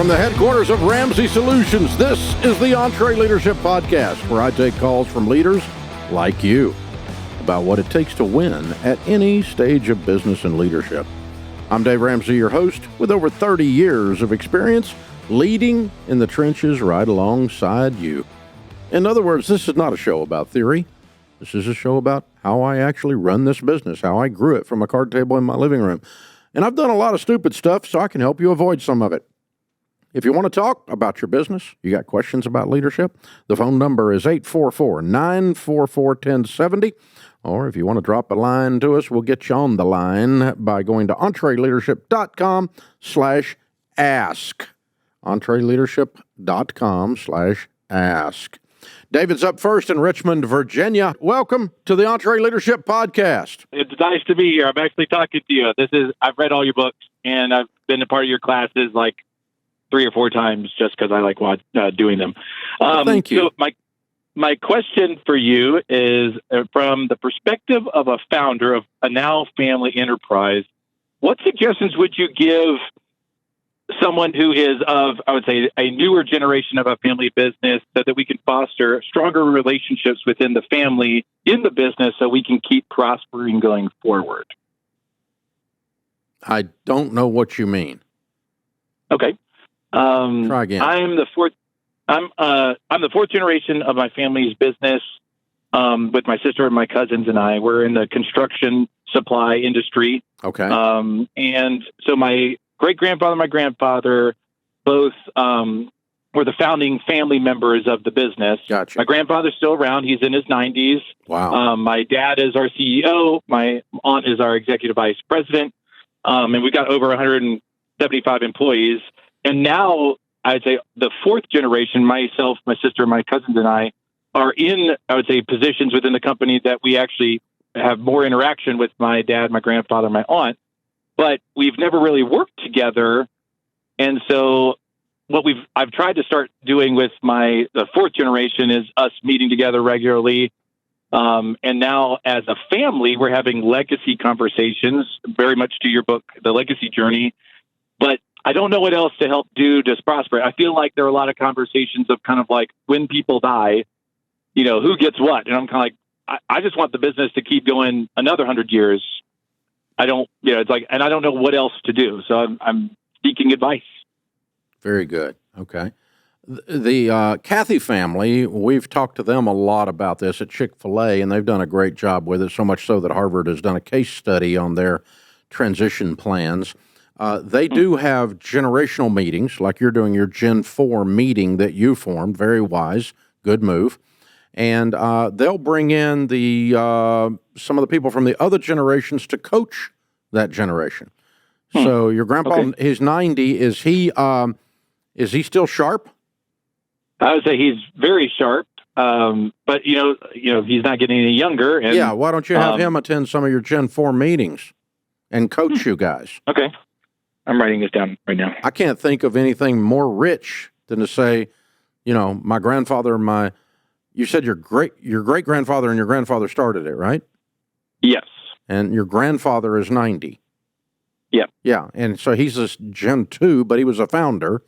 From the headquarters of Ramsey Solutions, this is the EntreLeadership Podcast, where I take calls from leaders like you about what it takes to win at any stage of business and leadership. I'm Dave Ramsey, your host, with over 30 years of experience leading in the trenches right alongside you. In other words, this is not a show about theory. This is a show about how I actually run this business, how I grew it from a card table in my living room. And I've done a lot of stupid stuff, so I can help you avoid some of it. If you want to talk about your business, you got questions about leadership, the phone number is 844-944-1070. Or if you want to drop a line to us, we'll get you on the line by going to EntreLeadership.com/ask. EntreLeadership.com/ask. David's up first in Richmond, Virginia. Welcome to the EntreLeadership Podcast. It's nice to be here. I'm actually talking to you. I've read all your books, and I've been a part of your classes like 3 or 4 times just because I like doing them. Thank you. So my question for you is from the perspective of a founder of a now family enterprise, what suggestions would you give someone who is of, I would say, a newer generation of a family business so that we can foster stronger relationships within the family in the business so we can keep prospering going forward? I don't know what you mean. Okay. Try again. I'm the fourth generation of my family's business. With my sister and my cousins and I, we're in the construction supply industry. Okay. And so my great-grandfather and my grandfather both were the founding family members of the business. Gotcha. My grandfather's still around. He's in his 90s. Wow. My dad is our CEO. My aunt is our executive vice president. And we've got over 175 employees. And now, I'd say the fourth generation, myself, my sister, my cousins, and I are in, I would say, positions within the company that we actually have more interaction with my dad, my grandfather, my aunt, but we've never really worked together. And so what I've tried to start doing with the fourth generation is us meeting together regularly. And now as a family, we're having legacy conversations, very much to your book, The Legacy Journey. But I don't know what else to help do to prosper. I feel like there are a lot of conversations of kind of like when people die, who gets what? And I'm kind of like, I just want the business to keep going another 100 years. It's like, and I don't know what else to do. So I'm seeking advice. Very good. Okay. The Cathy family, we've talked to them a lot about this at Chick-fil-A, and they've done a great job with it, so much so that Harvard has done a case study on their transition plans. They do have generational meetings, like you're doing your Gen 4 meeting that you formed. Very wise. Good move. And they'll bring in some of the people from the other generations to coach that generation. So your grandpa, He's 90. Is he still sharp? I would say he's very sharp. But he's not getting any younger. And, yeah. Why don't you have him attend some of your Gen 4 meetings and coach you guys? Okay. I'm writing this down right now. I can't think of anything more rich than to say, my grandfather, you said your great-grandfather and your grandfather started it, right? Yes. And your grandfather is 90. Yeah. Yeah. And so he's this Gen 2, but he was a founder,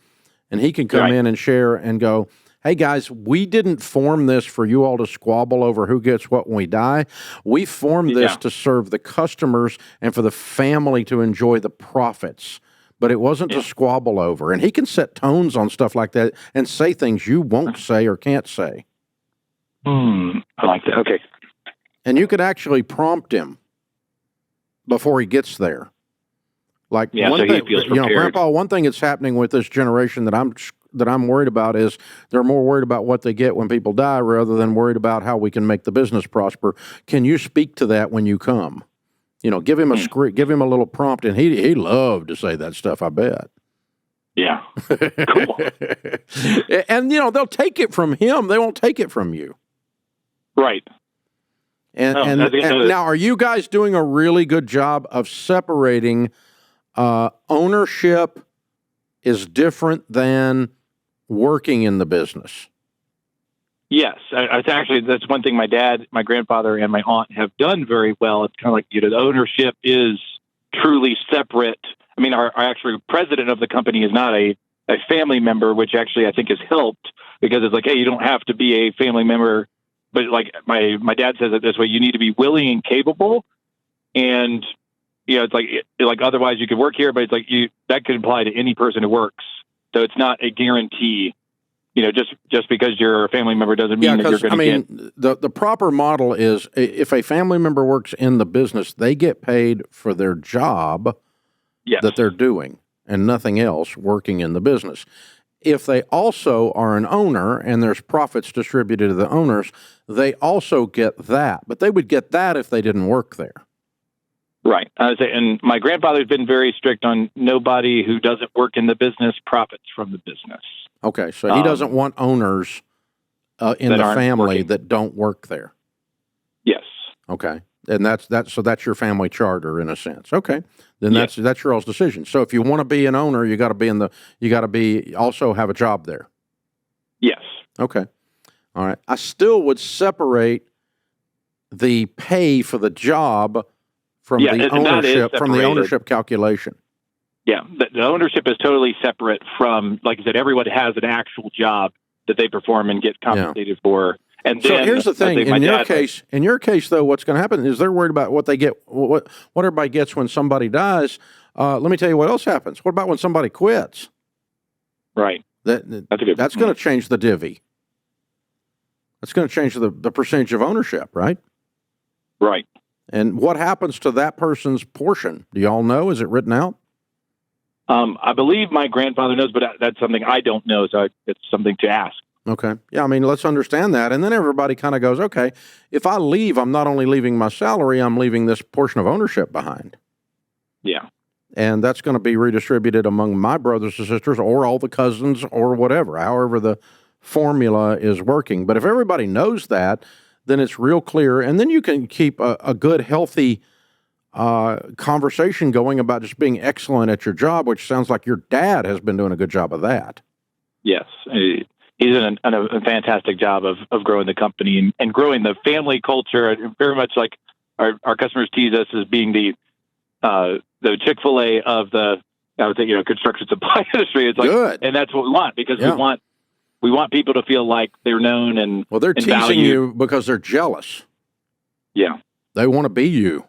and he can come in and share and go, hey, guys, we didn't form this for you all to squabble over who gets what when we die. We formed this to serve the customers and for the family to enjoy the profits. But it wasn't to squabble over. And he can set tones on stuff like that and say things you won't say or can't say. I like that. Okay. And you could actually prompt him before he gets there. Like one thing, Grandpa, one thing that's happening with this generation that I'm worried about is they're more worried about what they get when people die rather than worried about how we can make the business prosper. Can you speak to that when you come? Give him a script, give him a little prompt, and he loved to say that stuff, I bet. Yeah. Cool. And, they'll take it from him. They won't take it from you. Right. And now, are you guys doing a really good job of separating ownership is different than working in the business? Yes, that's one thing my dad, my grandfather, and my aunt have done very well. It's kind of like, the ownership is truly separate. I mean, our actual president of the company is not a a family member, which actually I think has helped because it's like, hey, you don't have to be a family member. But like my dad says it this way, you need to be willing and capable. And, it's like otherwise you could work here, but it's like that could apply to any person who works. So it's not a guarantee. Just because you're a family member doesn't mean that you're going to get. The proper model is if a family member works in the business, they get paid for their job that they're doing and nothing else working in the business. If they also are an owner and there's profits distributed to the owners, they also get that. But they would get that if they didn't work there. Right. And my grandfather's been very strict on nobody who doesn't work in the business profits from the business. Okay, so he doesn't want owners in the family that don't work there. Yes. Okay, and that's your family charter in a sense. Okay, then that's your all's decision. So if you want to be an owner, you got to also have a job there. Yes. Okay. All right. I still would separate the pay for the job from the ownership calculation. Yeah, the ownership is totally separate from, like I said, everyone has an actual job that they perform and get compensated for. And so here's the thing: in your case, though, what's going to happen is they're worried about what they get, what everybody gets when somebody dies. Let me tell you what else happens. What about when somebody quits? Right. That's going to change the divvy. That's going to change the percentage of ownership, right? Right. And what happens to that person's portion? Do you all know? Is it written out? I believe my grandfather knows, but that's something I don't know, so it's something to ask. Okay. Yeah, let's understand that. And then everybody kind of goes, okay, if I leave, I'm not only leaving my salary, I'm leaving this portion of ownership behind. Yeah. And that's going to be redistributed among my brothers and sisters or all the cousins or whatever, however the formula is working. But if everybody knows that, then it's real clear. And then you can keep a good, healthy conversation going about just being excellent at your job, which sounds like your dad has been doing a good job of that. Yes. He's done a fantastic job of growing the company and growing the family culture. Very much like our customers tease us as being the Chick-fil-A of the, I would think, construction supply industry. It's like, good. And that's what we want because we want people to feel like they're known and they're teasing valued. you because they're jealous. Yeah. They want to be you.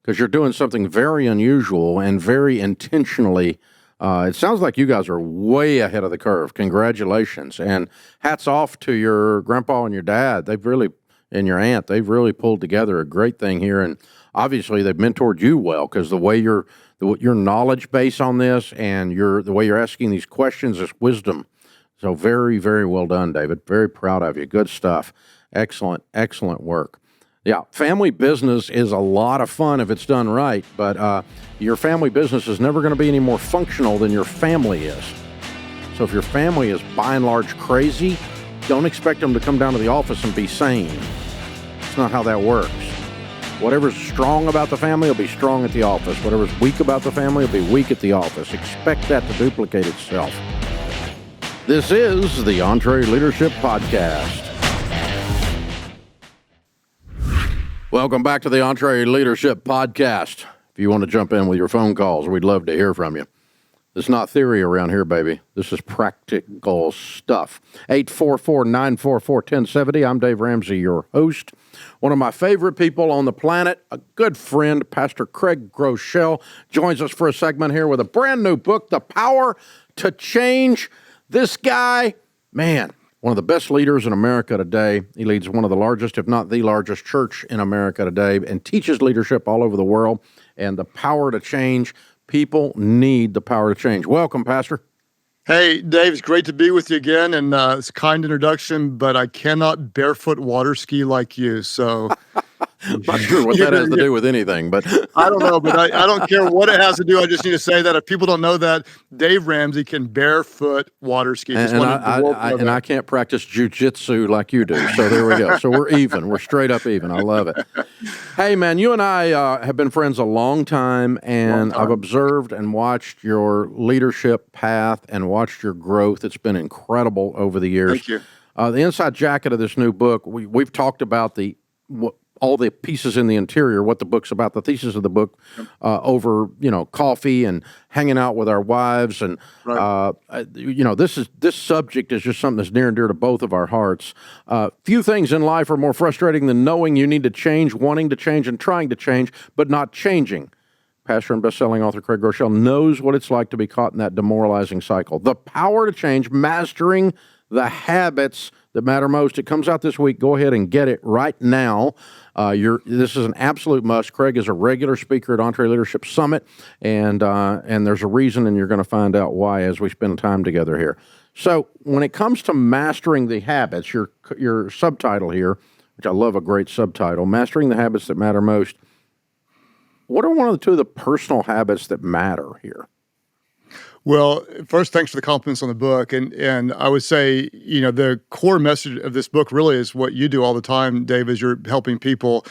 Because you're doing something very unusual and very intentionally. It sounds like you guys are way ahead of the curve. Congratulations. And hats off to your grandpa and your dad. And your aunt, they've really pulled together a great thing here. And obviously they've mentored you well because the way your knowledge base on this and the way you're asking these questions is wisdom. So very, very well done, David. Very proud of you. Good stuff. Excellent, excellent work. Yeah, family business is a lot of fun if it's done right, but your family business is never going to be any more functional than your family is. So if your family is by and large crazy, don't expect them to come down to the office and be sane. It's not how that works. Whatever's strong about the family will be strong at the office. Whatever's weak about the family will be weak at the office. Expect that to duplicate itself. This is the EntreLeadership Podcast. Welcome back to the EntreLeadership Podcast. If you want to jump in with your phone calls, we'd love to hear from you. It's not theory around here, baby. This is practical stuff. 844-944-1070. I'm Dave Ramsey, your host. One of my favorite people on the planet, a good friend, Pastor Craig Groeschel, joins us for a segment here with a brand new book, The Power to Change. This guy, man, one of the best leaders in America today. He leads one of the largest, if not the largest, church in America today and teaches leadership all over the world. And the power to change. People need the power to change. Welcome, Pastor. Hey, Dave, it's great to be with you again. And it's a kind introduction, but I cannot barefoot water ski like you. So not sure what that has to do with anything, but I don't know, but I don't care what it has to do. I just need to say that if people don't know that, Dave Ramsey can barefoot water ski. I can't practice jujitsu like you do. So there we go. So we're even. We're straight up even. I love it. Hey, man, you and I have been friends a long time, and I've observed and watched your leadership path and watched your growth. It's been incredible over the years. Thank you. The inside jacket of this new book, we've talked about all the pieces in the interior, what the book's about, the thesis of the book, over, coffee and hanging out with our wives. And, this subject is just something that's near and dear to both of our hearts. Few things in life are more frustrating than knowing you need to change, wanting to change, and trying to change, but not changing. Pastor and best-selling author Craig Groeschel knows what it's like to be caught in that demoralizing cycle. The Power to Change, Mastering the Habits That Matter Most. It comes out this week. Go ahead and get it right now. This is an absolute must. Craig is a regular speaker at EntreLeadership Summit, and there's a reason, and you're going to find out why as we spend time together here. So when it comes to mastering the habits, your subtitle here, which I love, a great subtitle, Mastering the Habits That Matter Most, what are one of the two of the personal habits that matter here? Well, first, thanks for the compliments on the book. And I would say, the core message of this book really is what you do all the time, Dave, is you're helping people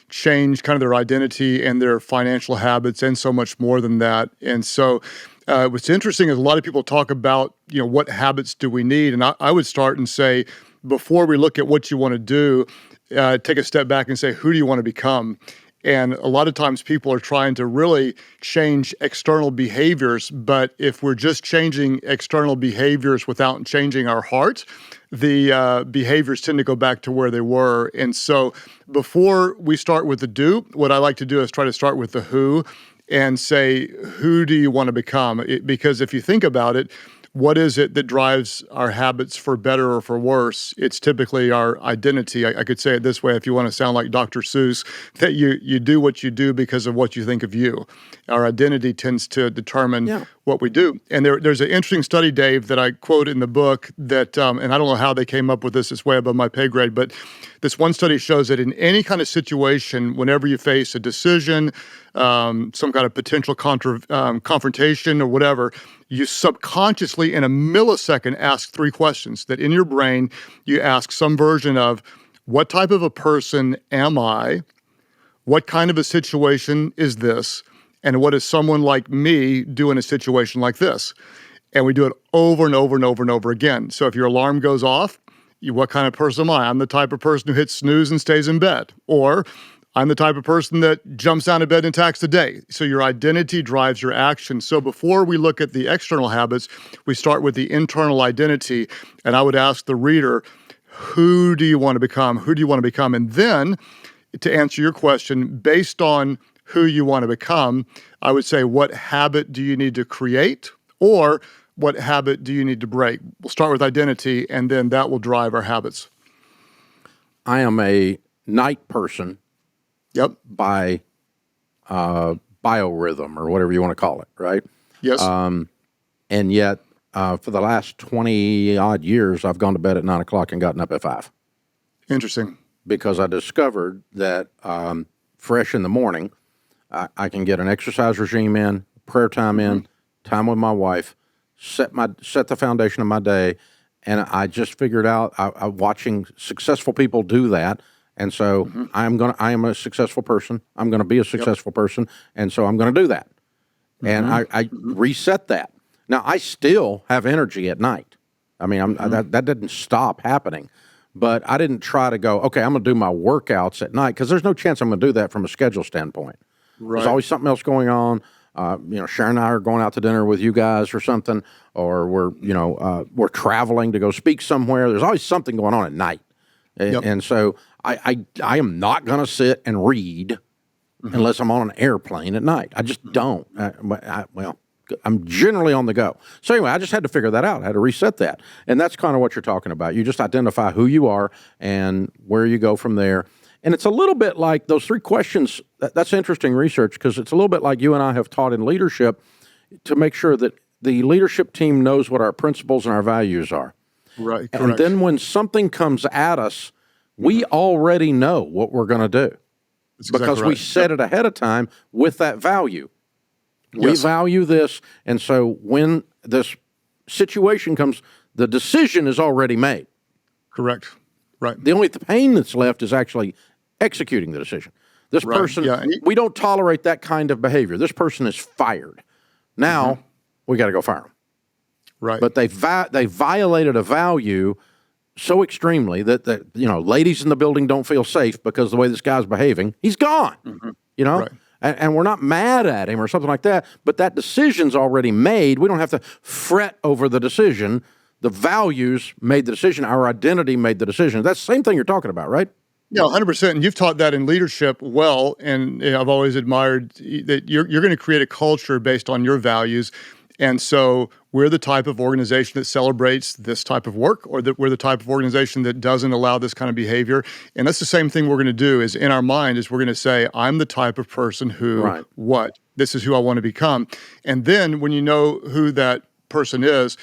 change kind of their identity and their financial habits and so much more than that. And so what's interesting is a lot of people talk about, what habits do we need? And I would start and say, before we look at what you want to do, take a step back and say, who do you want to become? And a lot of times people are trying to really change external behaviors, but if we're just changing external behaviors without changing our heart, the behaviors tend to go back to where they were. And so before we start with the do, what I like to do is try to start with the who and say, who do you want to become? Because if you think about it, what is it that drives our habits for better or for worse? It's typically our identity. I could say it this way, if you want to sound like Dr. Seuss, that you do what you do because of what you think of you. Our identity tends to determine what we do. And there's an interesting study, Dave, that I quote in the book that, and I don't know how they came up with this, it's way above my pay grade, but this one study shows that in any kind of situation, whenever you face a decision, some kind of potential confrontation or whatever, you subconsciously in a millisecond ask 3 questions that in your brain you ask some version of, what type of a person am I? What kind of a situation is this? And what does someone like me do in a situation like this? And we do it over and over and over and over again. So if your alarm goes off, what kind of person am I? I'm the type of person who hits snooze and stays in bed. Or I'm the type of person that jumps out of bed and attacks the day. So your identity drives your action. So before we look at the external habits, we start with the internal identity. And I would ask the reader, who do you want to become? Who do you want to become? And then to answer your question, based on who you want to become, I would say, what habit do you need to create? Or what habit do you need to break? We'll start with identity, and then that will drive our habits. I am a night person. Yep. By biorhythm or whatever you want to call it, right? Yes. And yet, for the last 20-odd years, I've gone to bed at 9 o'clock and gotten up at 5. Interesting. Because I discovered that fresh in the morning, I can get an exercise regime in, prayer time in, time with my wife, set the foundation of my day, and I just figured out, I'm watching successful people do that. And so I am a successful person. I'm going to be a successful person. And so I'm going to do that. And I reset that. Now, I still have energy at night. I mean, that didn't stop happening. But I didn't try to go, okay, I'm going to do my workouts at night, because there's no chance I'm going to do that from a schedule standpoint. Right. There's always something else going on. Sharon and I are going out to dinner with you guys or something, or we're traveling to go speak somewhere. There's always something going on at night. And so I am not going to sit and read unless I'm on an airplane at night. I just don't. I'm generally on the go. So anyway, I just had to figure that out. I had to reset that. And that's kind of what you're talking about. You just identify who you are and where you go from there. And it's a little bit like those 3 questions. That's interesting research, because it's a little bit like you and I have taught in leadership to make sure that the leadership team knows what our principles and our values are. Right, correct. And then when something comes at us, we already know what we're going to do. That's because exactly right. We set it ahead of time with that value. We value this, and so when this situation comes, the decision is already made. Correct. Right. The only pain that's left is actually executing the decision. This person, we don't tolerate that kind of behavior. This person is fired. Now, we got to go fire them. Right. But they violated a value so extremely that ladies in the building don't feel safe because of the way this guy's behaving, he's gone. Right. And we're not mad at him or something like that, but that decision's already made. We don't have to fret over the decision. The values made the decision. Our identity made the decision. That's the same thing you're talking about, right? Yeah, 100%. And you've taught that in leadership well. And I've always admired that you're going to create a culture based on your values. And so we're the type of organization that celebrates this type of work, or that we're the type of organization that doesn't allow this kind of behavior. And that's the same thing we're going to do is in our mind is we're going to say, I'm the type of person who, this is who I want to become. And then when you know who that person is,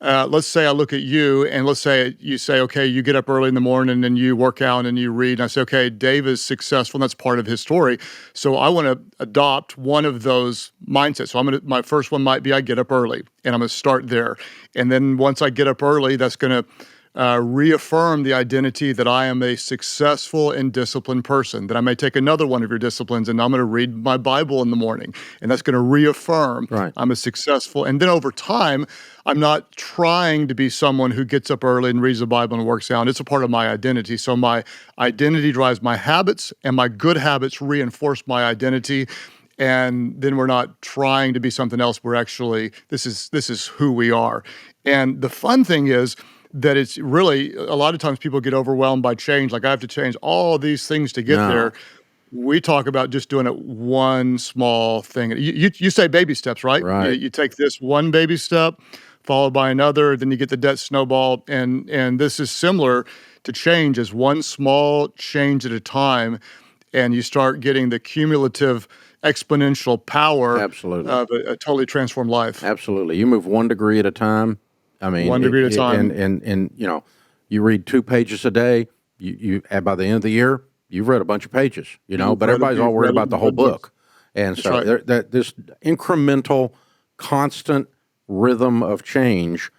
let's say I look at you and let's say you say, okay, you get up early in the morning and you work out and you read. And I say, okay, Dave is successful and that's part of his story. So I want to adopt one of those mindsets. So my first one might be I get up early and I'm going to start there. And then once I get up early, that's going to reaffirm the identity that I am a successful and disciplined person. That I may take another one of your disciplines and I'm going to read my Bible in the morning. And that's going to reaffirm I'm a successful. And then over time, I'm not trying to be someone who gets up early and reads the Bible and works out. It's a part of my identity. So my identity drives my habits, and my good habits reinforce my identity. And then we're not trying to be something else. We're actually, this is who we are. And the fun thing is that it's really, a lot of times people get overwhelmed by change. Like I have to change all these things to get there. We talk about just doing it one small thing. You say baby steps, right? Right. You take this one baby step, followed by another, then you get the debt snowball. And this is similar to change as one small change at a time. And you start getting the cumulative exponential power of a totally transformed life. Absolutely. You move 1 degree at a time. I mean, 1 degree at a time. And you read 2 pages a day. And by the end of the year, you've read a bunch of pages, but everybody's all worried about the whole book. And so this incremental, constant rhythm of change,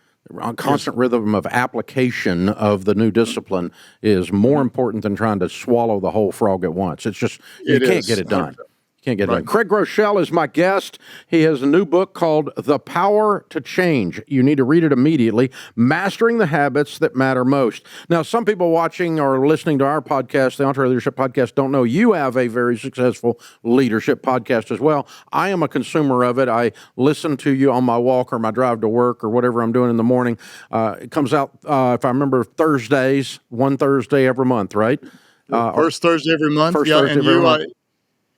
constant rhythm of application of the new discipline is more important than trying to swallow the whole frog at once. It's just, you can't get it done. Can't get it done. Craig Groeschel is my guest. He has a new book called The Power to Change. You need to read it immediately. Mastering the Habits That Matter Most. Now, some people watching or listening to our podcast, the EntreLeadership Podcast, don't know you have a very successful leadership podcast as well. I am a consumer of it. I listen to you on my walk or my drive to work or whatever I'm doing in the morning. It comes out, if I remember, Thursdays, one Thursday every month, right? First Thursday every month. First Thursday every month.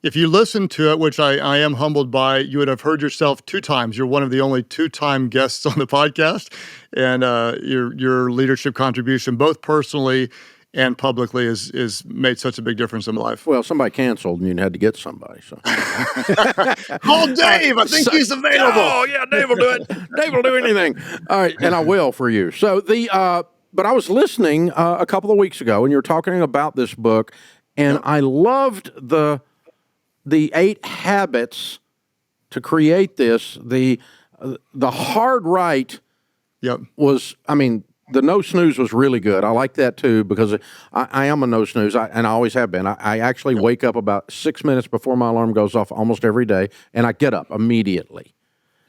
If you listen to it, which I am humbled by, you would have heard yourself 2 times. You're one of the only 2-time guests on the podcast, and your leadership contribution, both personally and publicly, is made such a big difference in my life. Well, somebody canceled, and you had to get somebody. So. Call Dave. I think he's available. Oh yeah, Dave will do it. Dave will do anything. All right, and I will for you. So but I was listening a couple of weeks ago, and you were talking about this book, and I loved the 8 habits to create this. The hard right was, the no snooze was really good. I like that too, because I am a no snooze, and I always have been. I actually wake up about 6 minutes before my alarm goes off almost every day, and I get up immediately.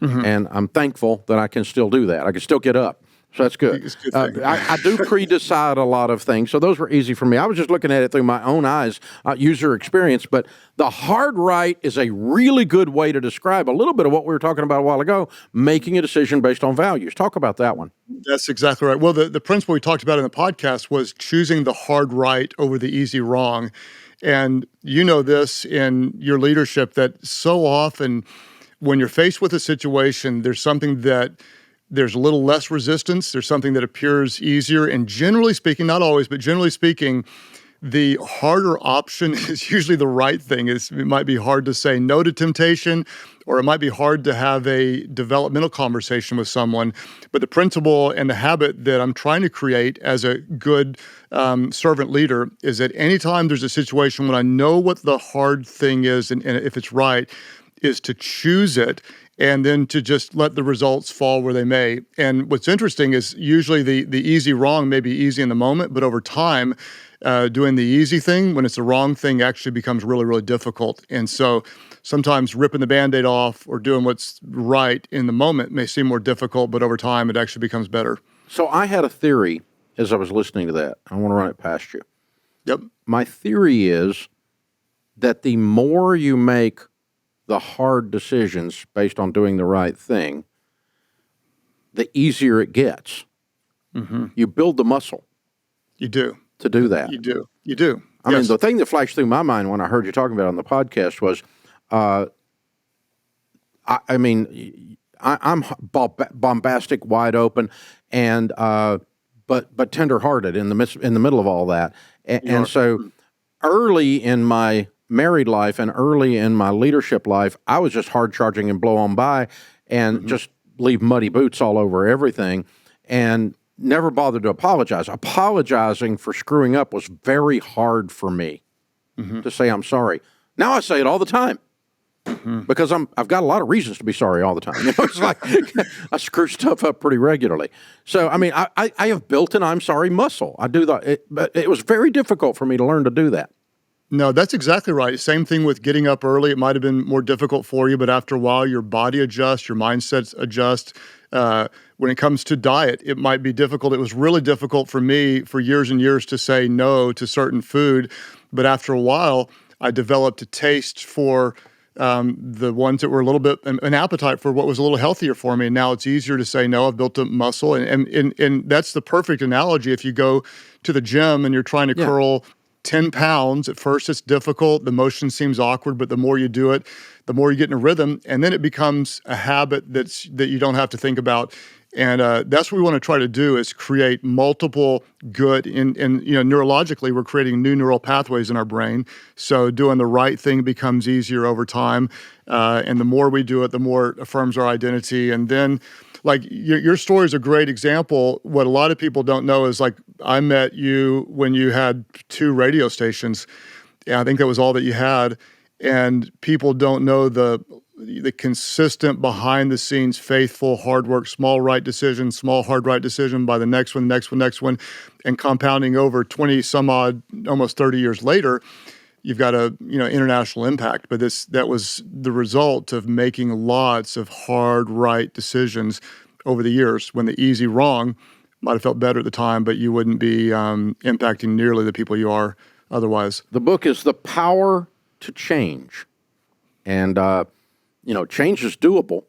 And I'm thankful that I can still do that. I can still get up. So that's good. I do pre-decide a lot of things, so those were easy for me. I was just looking at it through my own eyes, user experience, but the hard right is a really good way to describe a little bit of what we were talking about a while ago, making a decision based on values. Talk about that one. That's exactly right. Well, the principle we talked about in the podcast was choosing the hard right over the easy wrong. And you know this in your leadership, that so often when you're faced with a situation, there's something that there's a little less resistance. There's something that appears easier. And generally speaking, not always, but generally speaking, the harder option is usually the right thing. It might be hard to say no to temptation, or it might be hard to have a developmental conversation with someone. But the principle and the habit that I'm trying to create as a good servant leader is that anytime there's a situation when I know what the hard thing is, and if it's right, is to choose it, and then to just let the results fall where they may. And what's interesting is usually the easy wrong may be easy in the moment, but over time, doing the easy thing when it's the wrong thing actually becomes really, really difficult. And so sometimes ripping the Band-Aid off or doing what's right in the moment may seem more difficult, but over time it actually becomes better. So I had a theory as I was listening to that. I want to run it past you. Yep. My theory is that the more you make the hard decisions based on doing the right thing, the easier it gets. Mm-hmm. You build the muscle. You do. To do that. You do. You do. I mean, the thing that flashed through my mind when I heard you talking about it on the podcast was, I'm bombastic, wide open, and but tender-hearted in the middle of all that. And so early in my married life and early in my leadership life, I was just hard charging and blow on by and just leave muddy boots all over everything and never bothered to apologize. Apologizing for screwing up was very hard for me to say I'm sorry. Now I say it all the time because I've got a lot of reasons to be sorry all the time. You know, it's like I screw stuff up pretty regularly. So, I mean, I have built an I'm sorry muscle. I do that, but it was very difficult for me to learn to do that. No, that's exactly right. Same thing with getting up early. It might have been more difficult for you, but after a while, your body adjusts, your mindsets adjust. When it comes to diet, it might be difficult. It was really difficult for me for years and years to say no to certain food. But after a while, I developed a taste for the ones that were a little bit, an appetite for what was a little healthier for me. And now it's easier to say no. I've built a muscle. And that's the perfect analogy. If you go to the gym and you're trying to curl 10 pounds, at first it's difficult. The motion seems awkward, but the more you do it, the more you get in a rhythm. And then it becomes a habit that you don't have to think about. And that's what we want to try to do is create multiple good, and neurologically, we're creating new neural pathways in our brain. So doing the right thing becomes easier over time. And the more we do it, the more it affirms our identity. And then like your story is a great example. What a lot of people don't know is like I met you when you had 2 radio stations. Yeah, I think that was all that you had. And people don't know the consistent behind the scenes, faithful, hard work, small right decision, small hard right decision by the next one, and compounding over 20 some odd, almost 30 years later, you've got a international impact. But that was the result of making lots of hard right decisions over the years when the easy wrong might have felt better at the time, but you wouldn't be impacting nearly the people you are otherwise. The book is The Power to Change. And, change is doable.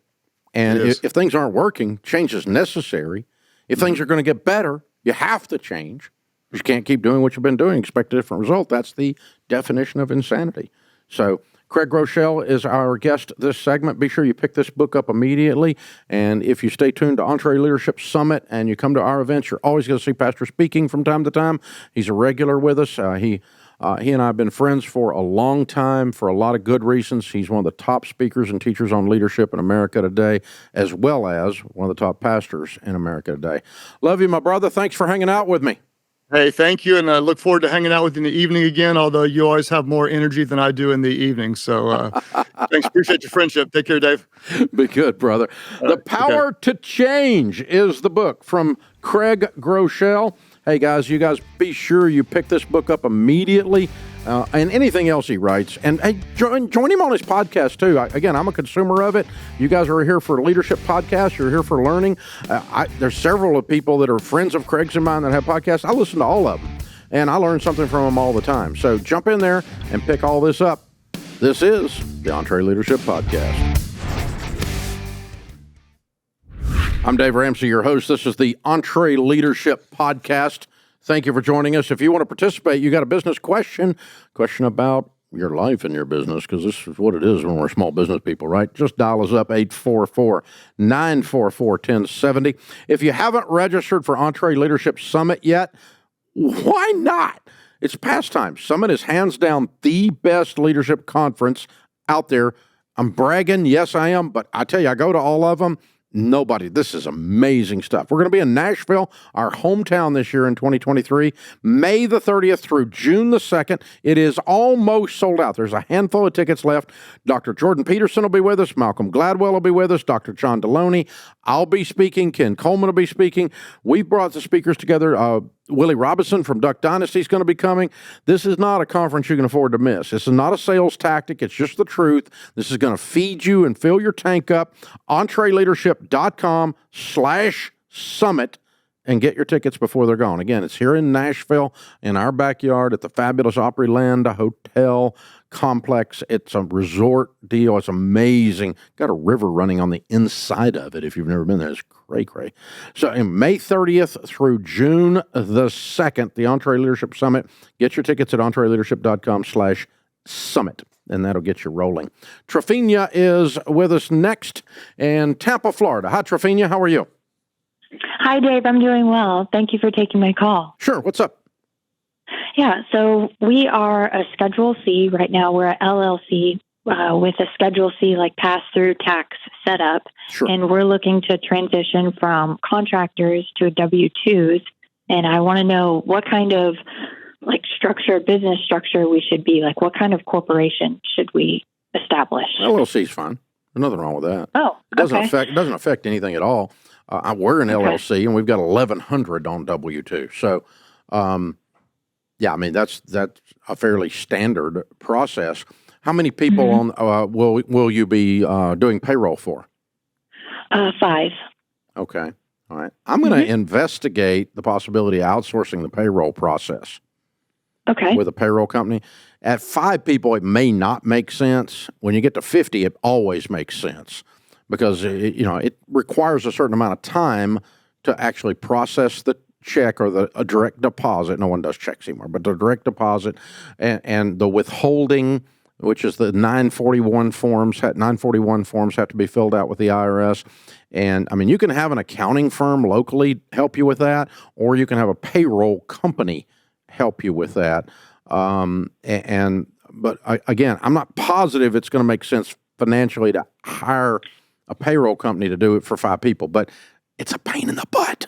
And if things aren't working, change is necessary. If things are going to get better, you have to change. You can't keep doing what you've been doing, expect a different result. That's the definition of insanity. So Craig Groeschel is our guest this segment. Be sure you pick this book up immediately. And if you stay tuned to EntreLeadership Summit and you come to our events, you're always going to see Pastor speaking from time to time. He's a regular with us. He and I have been friends for a long time for a lot of good reasons. He's one of the top speakers and teachers on leadership in America today, as well as one of the top pastors in America today. Love you, my brother. Thanks for hanging out with me. Hey, thank you, and I look forward to hanging out with you in the evening again, although you always have more energy than I do in the evening. So thanks. Appreciate your friendship. Take care, Dave. Be good, brother. The Power to Change is the book from Craig Groeschel. Hey, guys, you guys be sure you pick this book up immediately and anything else he writes. And hey, join him on his podcast, too. Again, I'm a consumer of it. You guys are here for a leadership podcast. You're here for learning. There's several of people that are friends of Craig's and mine that have podcasts. I listen to all of them, and I learn something from them all the time. So jump in there and pick all this up. This is the EntreLeadership Podcast. I'm Dave Ramsey, your host. This is the EntreLeadership Podcast. Thank you for joining us. If you want to participate, you got a business question about your life and your business, because this is what it is when we're small business people, right? Just dial us up, 844-944-1070. If you haven't registered for EntreLeadership Summit yet, why not? It's past time. Summit is hands down the best leadership conference out there. I'm bragging. Yes, I am. But I tell you, I go to all of them. This is amazing stuff. We're going to be in Nashville, our hometown this year in 2023, May the 30th through June the 2nd. It is almost sold out. There's a handful of tickets left. Dr. Jordan Peterson will be with us. Malcolm Gladwell will be with us. Dr. John Deloney. I'll be speaking. Ken Coleman will be speaking. We've brought the speakers together. Willie Robinson from Duck Dynasty is going to be coming. This is not a conference you can afford to miss. This is not a sales tactic. It's just the truth. This is going to feed you and fill your tank up. EntreLeadership.com/summit. and get your tickets before they're gone. Again, it's here in Nashville, in our backyard at the fabulous Opryland Hotel complex. It's a resort deal. It's amazing. Got a river running on the inside of it if you've never been there. It's cray. So in May 30th through June the 2nd, the EntreLeadership Summit. Get your tickets at EntreLeadership.com/summit, and that'll get you rolling. Trafina is with us next in Tampa, Florida. Hi, Trafina. How are you? Hi, Dave. I'm doing well. Thank you for taking my call. Sure. What's up? Yeah, so we are a Schedule C right now. We're a LLC with a Schedule C, like pass-through tax setup. Sure. And we're looking to transition from contractors to W-2s. And I want to know what kind of business structure we should be. Like, what kind of corporation should we establish? LLC is fine. There's nothing wrong with that. Oh, it doesn't affect anything at all. We're an LLC, and we've got 1,100 on W-2. So, yeah, I mean that's a fairly standard process. How many people on will you be doing payroll for? 5. Okay, all right. I'm going to investigate the possibility of outsourcing the payroll process. Okay. With a payroll company. At 5 people, it may not make sense. When you get to 50, it always makes sense because it requires a certain amount of time to actually process the check or a direct deposit. No one does checks anymore, but the direct deposit and the withholding, which is the 941 forms. 941 forms have to be filled out with the IRS. And I mean, you can have an accounting firm locally help you with that, or you can have a payroll company help you with that. But again, I'm not positive it's going to make sense financially to hire a payroll company to do it for 5 people, but it's a pain in the butt.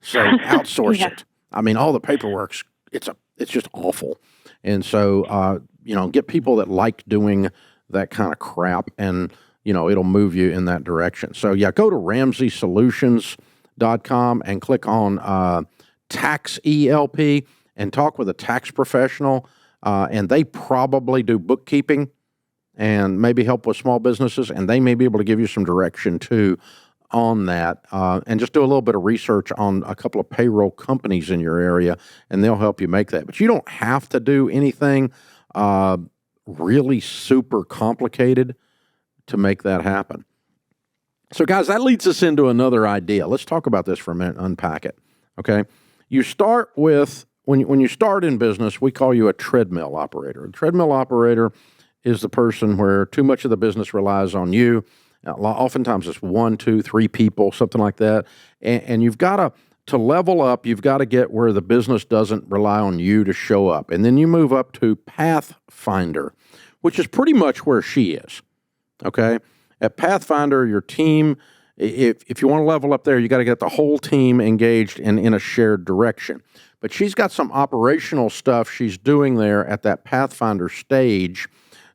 So outsource it. I mean, all the paperwork's it's just awful. And so get people that like doing that kind of crap, and it'll move you in that direction. So yeah, go to RamseySolutions.com and click on Tax ELP and talk with a tax professional. And they probably do bookkeeping and maybe help with small businesses, and they may be able to give you some direction too on that. And just do a little bit of research on a couple of payroll companies in your area, and they'll help you make that. But you don't have to do anything really super complicated to make that happen. So guys, that leads us into another idea. Let's talk about this for a minute, unpack it. Okay. You start with, when you start in business, we call you a treadmill operator. A treadmill operator is the person where too much of the business relies on you. Oftentimes it's 1, 2, 3 people, something like that. And you've got to level up, you've got to get where the business doesn't rely on you to show up. And then you move up to Pathfinder, which is pretty much where she is. Okay? At Pathfinder, your team, if you want to level up there, you got to get the whole team engaged and in a shared direction. But she's got some operational stuff she's doing there at that Pathfinder stage,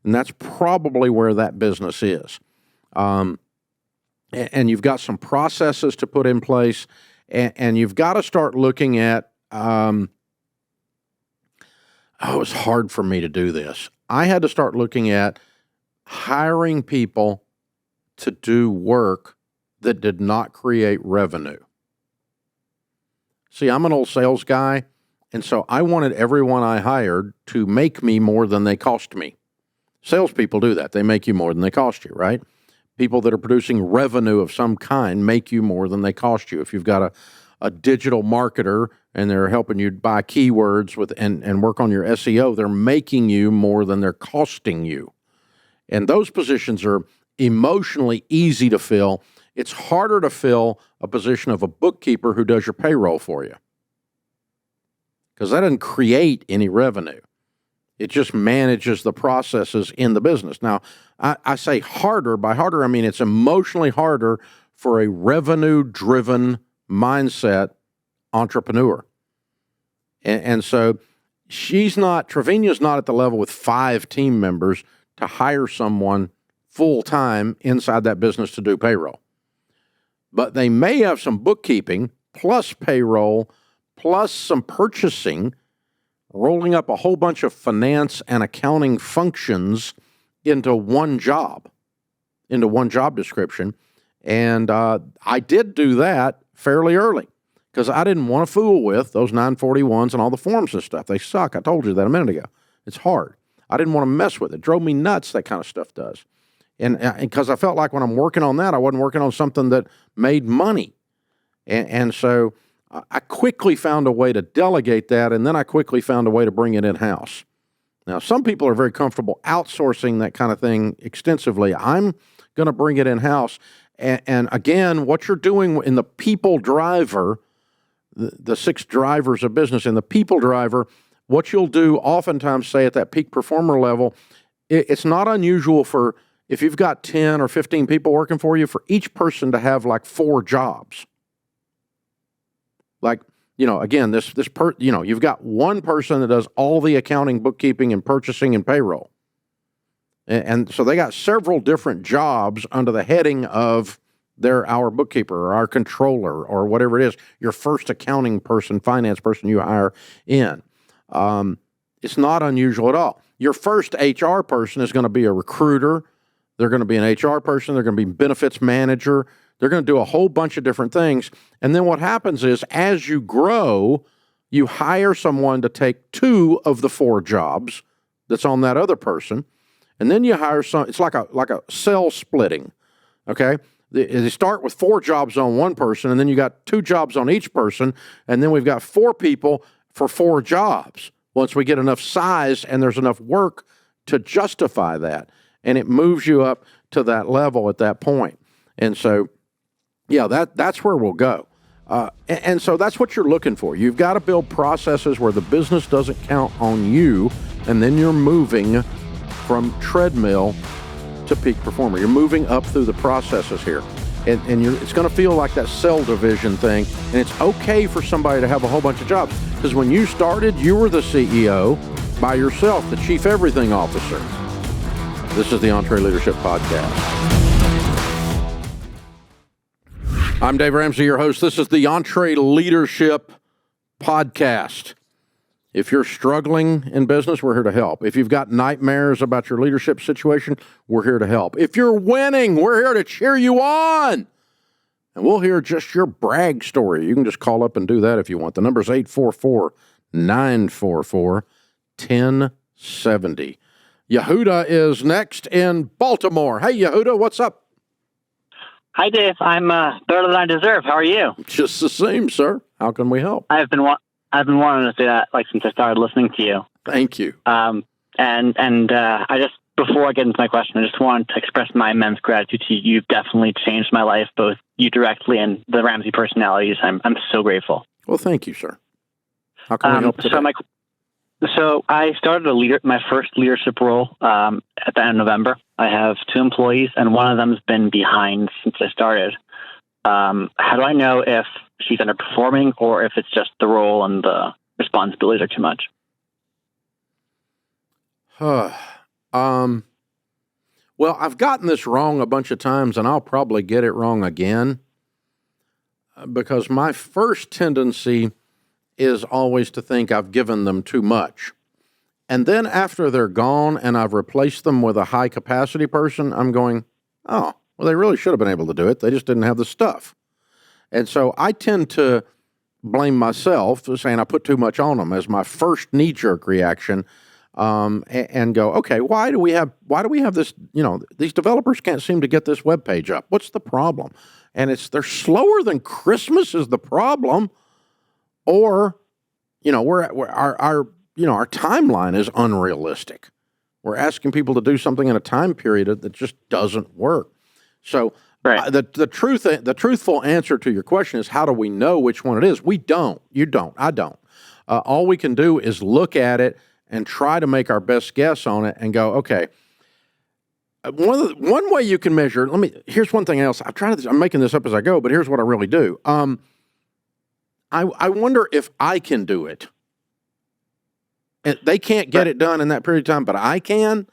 and that's probably where that business is. And you've got some processes to put in place, and you've got to start looking at, it was hard for me to do this. I had to start looking at hiring people to do work that did not create revenue. See, I'm an old sales guy, and so I wanted everyone I hired to make me more than they cost me. Salespeople do that. They make you more than they cost you, right? People that are producing revenue of some kind make you more than they cost you. If you've got a digital marketer and they're helping you buy keywords and work on your SEO, they're making you more than they're costing you. And those positions are emotionally easy to fill. It's harder to fill a position of a bookkeeper who does your payroll for you, because that doesn't create any revenue. It just manages the processes in the business. Now, I say harder. By harder, I mean it's emotionally harder for a revenue-driven mindset entrepreneur. And so Trevina's not at the level with 5 team members to hire someone full-time inside that business to do payroll. But they may have some bookkeeping, plus payroll, plus some purchasing, rolling up a whole bunch of finance and accounting functions into one job description. And I did do that fairly early, because I didn't want to fool with those 941s and all the forms and stuff. They suck. I told you that a minute ago. It's hard. I didn't want to mess with it. It drove me nuts, that kind of stuff does. And because I felt like when I'm working on that, I wasn't working on something that made money. And so I quickly found a way to delegate that, and then I quickly found a way to bring it in-house. Now, some people are very comfortable outsourcing that kind of thing extensively. I'm going to bring it in-house. And again, what you're doing in the people driver, the 6 drivers of business in the people driver, what you'll do oftentimes, say at that peak performer level, it's not unusual for, if you've got 10 or 15 people working for you, for each person to have like 4 jobs. Like, again, you've got one person that does all the accounting, bookkeeping, and purchasing and payroll. And so they got several different jobs under the heading of our bookkeeper or our controller or whatever it is, your first accounting person, finance person you hire in. It's not unusual at all. Your first HR person is going to be a recruiter. They're going to be an HR person. They're going to be benefits manager. They're going to do a whole bunch of different things. And then what happens is, as you grow, you hire someone to take 2 of the 4 jobs that's on that other person. And then you hire it's like a cell splitting, okay? They start with 4 jobs on one person, and then you got 2 jobs on each person, and then we've got 4 people for 4 jobs. Once we get enough size and there's enough work to justify that, and it moves you up to that level at that point. And so, yeah, that's where we'll go. And so that's what you're looking for. You've got to build processes where the business doesn't count on you, and then you're moving from treadmill to peak performer. You're moving up through the processes here. And it's going to feel like that cell division thing, and it's okay for somebody to have a whole bunch of jobs. Because when you started, you were the CEO by yourself, the chief everything officer. This is the EntreLeadership Podcast. I'm Dave Ramsey, your host. This is the EntreLeadership Podcast. If you're struggling in business, we're here to help. If you've got nightmares about your leadership situation, we're here to help. If you're winning, we're here to cheer you on. And we'll hear just your brag story. You can just call up and do that if you want. The number's 844-944-1070. Yehuda is next in Baltimore. Hey, Yehuda, what's up? Hi, Dave. I'm better than I deserve. How are you? Just the same, sir. How can we help? I've been wanting to say that since I started listening to you. Thank you. I just, before I get into my question, I just want to express my immense gratitude to you. You've definitely changed my life, both you directly and the Ramsey personalities. I'm so grateful. Well, thank you, sir. How can we help today? So I started my first leadership role at the end of November. I have 2 employees, and one of them has been behind since I started. How do I know if she's underperforming or if it's just the role and the responsibilities are too much? Well, I've gotten this wrong a bunch of times, and I'll probably get it wrong again, because my first tendency is always to think I've given them too much. And then after they're gone and I've replaced them with a high capacity person, I'm going, oh, well, they really should have been able to do it. They just didn't have the stuff. And so I tend to blame myself for saying I put too much on them as my first knee-jerk reaction, and go, okay, why do we have this, these developers can't seem to get this web page up. What's the problem? And they're slower than Christmas is the problem. Or, our timeline is unrealistic. We're asking people to do something in a time period that just doesn't work. So right. The truthful answer to your question is, how do we know which one it is? We don't. You don't. I don't. All we can do is look at it and try to make our best guess on it and go, okay. One way you can measure. Here's one thing else. I'm making this up as I go, but here's what I really do. I wonder if I can do it. And they can't get it done in that period of time, but I can.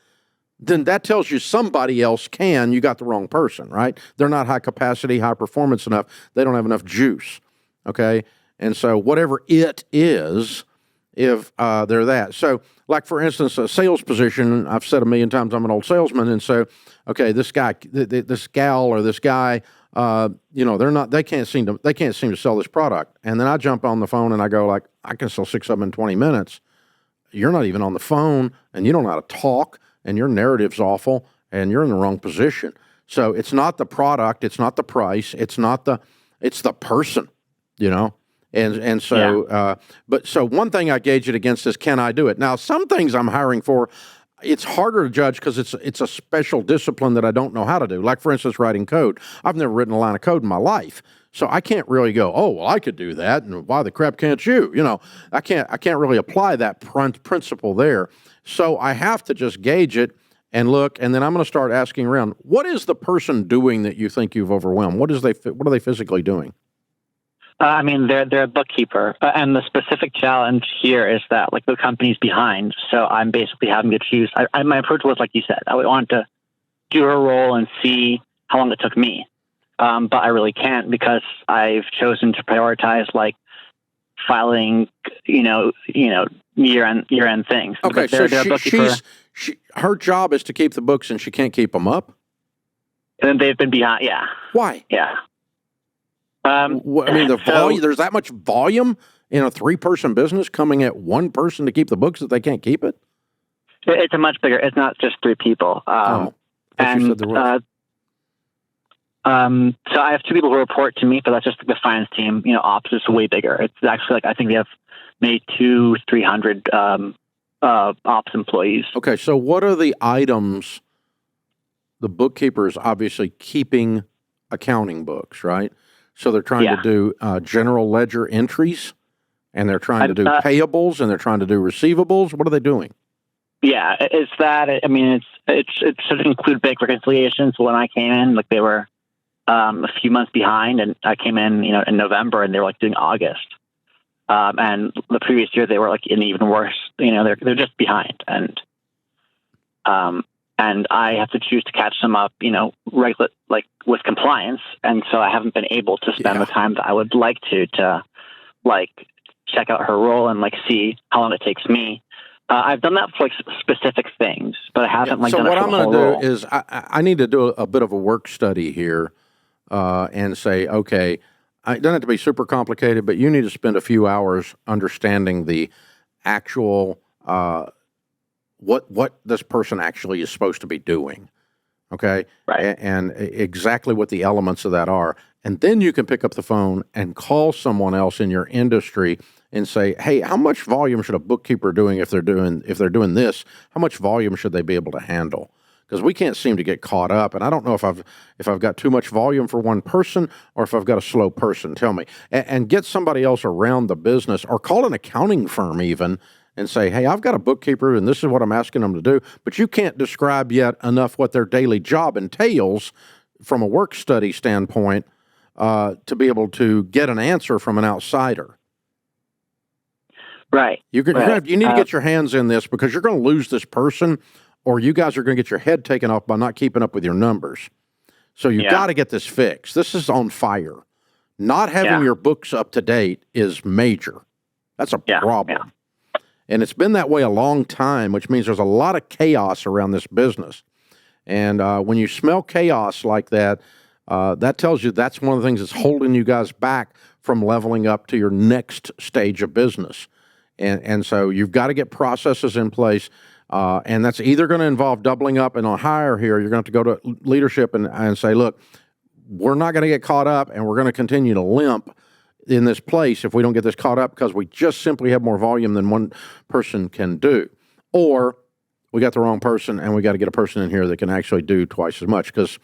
Then that tells you somebody else can. You got the wrong person, right? They're not high capacity, high performance enough. They don't have enough juice. Okay. And so whatever it is, if they're that. So like, for instance, a sales position, I've said a million times I'm an old salesman. And so, okay, this guy, this gal or this guy they can't seem to sell this product. And then I jump on the phone and I go like, I can sell 6 of them in 20 minutes. You're not even on the phone and you don't know how to talk and your narrative's awful and you're in the wrong position. So it's not the product, it's not the price, it's the person, And so, so one thing I gauge it against is, can I do it? Now, some things I'm hiring for, it's harder to judge because it's a special discipline that I don't know how to do. Like, for instance, writing code. I've never written a line of code in my life. So I can't really go, oh, well, I could do that, and why the crap can't you? I can't really apply that principle there. So I have to just gauge it and look, and then I'm going to start asking around, what is the person doing that you think you've overwhelmed? What are they physically doing? They're a bookkeeper, and the specific challenge here is that the company's behind. So I'm basically having to choose. My approach was, like you said, I would want to do her role and see how long it took me. But I really can't because I've chosen to prioritize filing, year-end things. Okay, so her job is to keep the books, and she can't keep them up. And they've been behind. Yeah. Why? Yeah. The volume. There's that much volume in a 3-person business coming at one person to keep the books that they can't keep it. It's a much bigger. It's not just 3 people. You said there was. So I have 2 people who report to me, but that's just the finance team. Ops is way bigger. It's actually I think we have maybe 200-300 ops employees. Okay, so what are the items? The bookkeeper is obviously keeping accounting books, right? So they're trying to do general ledger entries, and they're trying to do payables, and they're trying to do receivables. What are they doing? Yeah, it's that. It should include bank reconciliations. When I came in, they were a few months behind, and I came in, in November, and they were doing August. And the previous year, they were in even worse. They're just behind, and I have to choose to catch them up, regular, with compliance. And so I haven't been able to spend the time that I would like to check out her role and see how long it takes me. I've done that for specific things, but I haven't so done it for the whole role. So what I'm going to do is I need to do a bit of a work study here and say, okay, it doesn't have to be super complicated, but you need to spend a few hours understanding the actual what this person actually is supposed to be doing, okay? Right. And exactly what the elements of that are. And then you can pick up the phone and call someone else in your industry and say, hey, how much volume should a bookkeeper doing if they're doing this? How much volume should they be able to handle? Because we can't seem to get caught up, and I don't know if I've got too much volume for one person or if I've got a slow person. Tell me, and get somebody else around the business, or call an accounting firm even, and say, hey, I've got a bookkeeper, and this is what I'm asking them to do, but you can't describe yet enough what their daily job entails from a work study standpoint to be able to get an answer from an outsider. Right. You need to get your hands in this, because you're going to lose this person, or you guys are going to get your head taken off by not keeping up with your numbers. So you've got to get this fixed. This is on fire. Not having your books up to date is major. That's a problem. Yeah. And it's been that way a long time, which means there's a lot of chaos around this business. And when you smell chaos like that, that tells you that's one of the things that's holding you guys back from leveling up to your next stage of business. And so you've got to get processes in place. And that's either going to involve doubling up and on hire here. You're going to have to go to leadership and say, look, we're not going to get caught up, and we're going to continue to limp in this place if we don't get this caught up, because we just simply have more volume than one person can do. Or we got the wrong person, and we got to get a person in here that can actually do twice as much. Because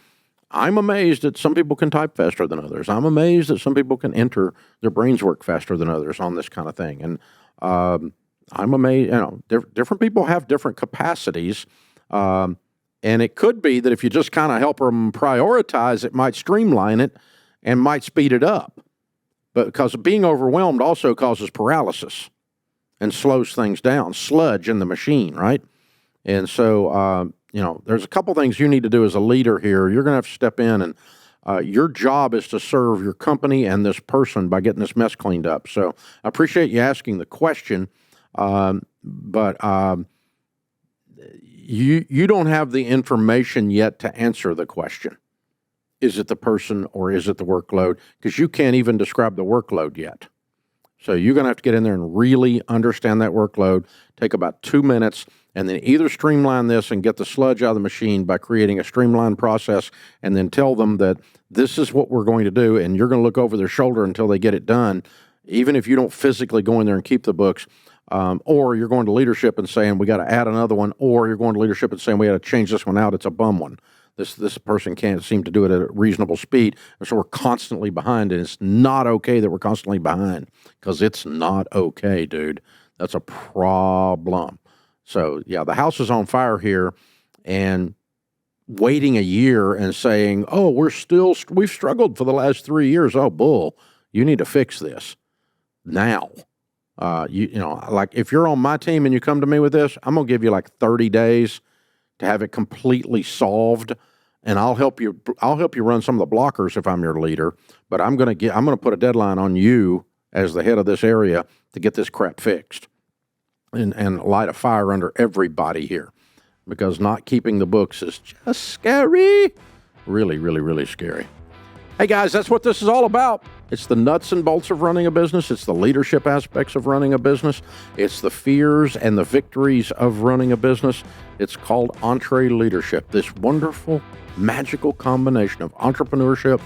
I'm amazed that some people can type faster than others. I'm amazed that some people can enter, their brains work faster than others on this kind of thing. And I'm amazed, different people have different capacities. And it could be that if you just kind of help them prioritize, it might streamline it and might speed it up. But because being overwhelmed also causes paralysis and slows things down, sludge in the machine, right? And so, there's a couple things you need to do as a leader here. You're going to have to step in, and your job is to serve your company and this person by getting this mess cleaned up. So I appreciate you asking the question, but you don't have the information yet to answer the question. Is it the person or is it the workload? Because you can't even describe the workload yet. So you're going to have to get in there and really understand that workload, take about 2 minutes, and then either streamline this and get the sludge out of the machine by creating a streamlined process, and then tell them that this is what we're going to do, and you're going to look over their shoulder until they get it done, even if you don't physically go in there and keep the books. Or you're going to leadership and saying, we got to add another one, or you're going to leadership and saying, we got to change this one out. It's a bum one. This person can't seem to do it at a reasonable speed, and so we're constantly behind, and it's not okay that we're constantly behind, because it's not okay, dude. That's a problem. So, yeah, the house is on fire here, and waiting a year and saying, oh, we've struggled for the last 3 years. Oh, bull, you need to fix this now. Like if you're on my team and you come to me with this, I'm going to give you like 30 days to have it completely solved, and I'll help you run some of the blockers if I'm your leader, but I'm going to put a deadline on you as the head of this area to get this crap fixed and light a fire under everybody here, because not keeping the books is just scary. Really, really, really scary. Hey guys, that's what this is all about. It's the nuts and bolts of running a business. It's the leadership aspects of running a business. It's the fears and the victories of running a business. It's called EntreLeadership, this wonderful, magical combination of entrepreneurship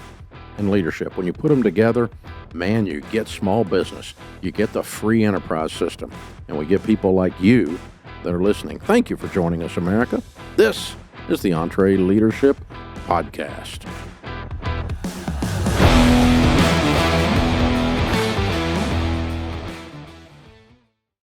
and leadership. When you put them together, man, you get small business. You get the free enterprise system. And we get people like you that are listening. Thank you for joining us, America. This is the EntreLeadership Podcast.